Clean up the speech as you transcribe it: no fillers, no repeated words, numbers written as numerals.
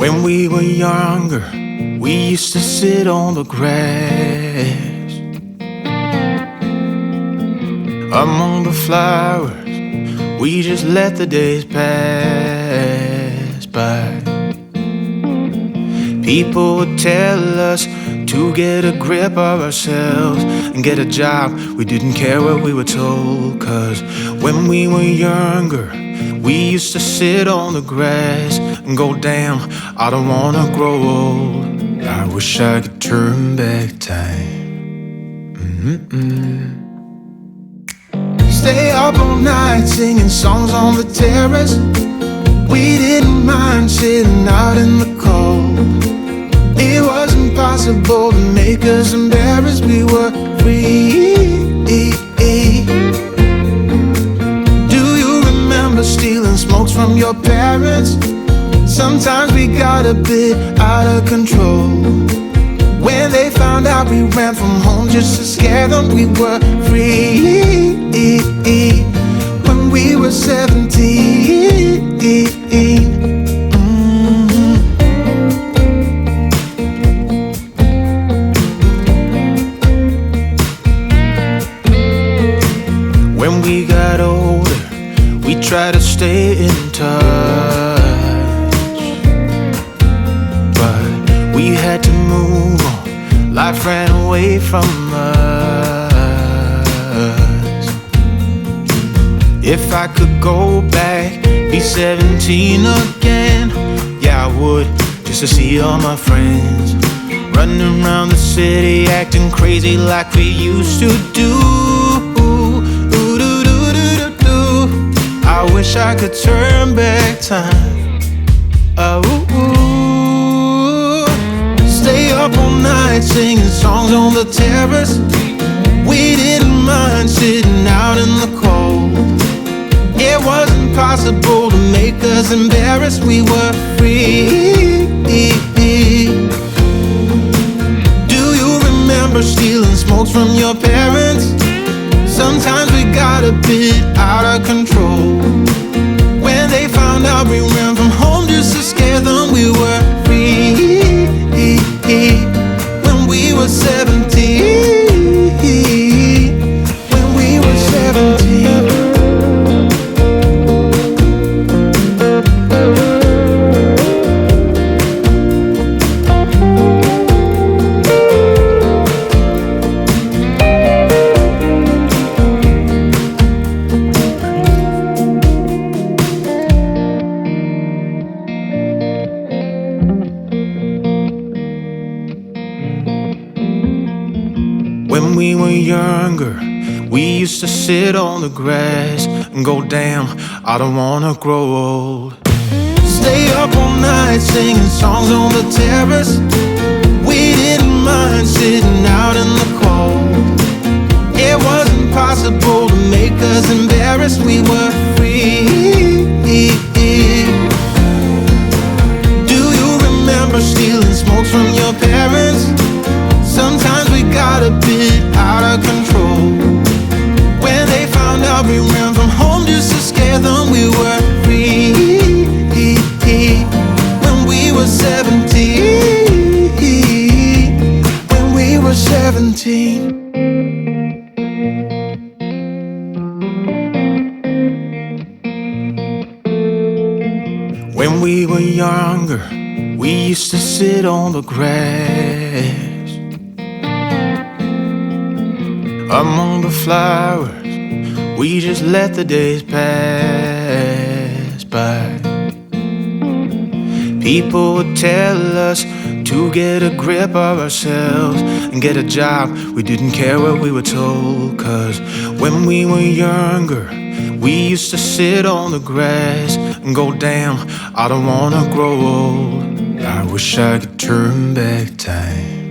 When we were younger, we used to sit on the grass among the flowers. We just let the days pass by. People would tell us to get a grip of ourselves and get a job. We didn't care what we were told, 'cause when we were younger, we used to sit on the grass and go, damn, I don't wanna grow old. I wish I could turn back time. Stay up all night singing songs on the terrace. We didn't mind sitting out in the cold. It wasn't possible to make us embarrassed. We were free. Do you remember stealing smokes from your parents? Sometimes we got a bit out of control. When they found out we ran from home just to scare them, we were free. When we were 17. When we got older, we tried to stay in touch, but we had to move on. Life ran away from us. If I could go back, be 17 again, yeah I would, just to see all my friends running around the city, acting crazy like we used to do. I wish I could turn back time. Stay up all night singing songs on the terrace. We didn't mind sitting out in the cold. It wasn't possible to make us embarrassed. We were free. Do you remember stealing smokes from your parents? Sometimes we got a bit out of control. When they found out we ran from home just to scare them, we were free. When we were 17. When we were 17. When we were younger, we used to sit on the grass and go, damn, I don't wanna grow old. Stay up all night singing songs on the terrace. We didn't mind sitting out in the cold. It wasn't possible to make us embarrassed. We were free. Do you remember stealing smokes from your parents? Sometimes we got a bit out of control. When they found out we ran from home just to scare them, we were free. When we were 17. When we were 17. When we were younger, we used to sit on the grass among the flowers. We just let the days pass by. People would tell us to get a grip of ourselves and get a job. We didn't care what we were told, 'cause when we were younger, we used to sit on the grass and go, damn, I don't wanna grow old. I wish I could turn back time.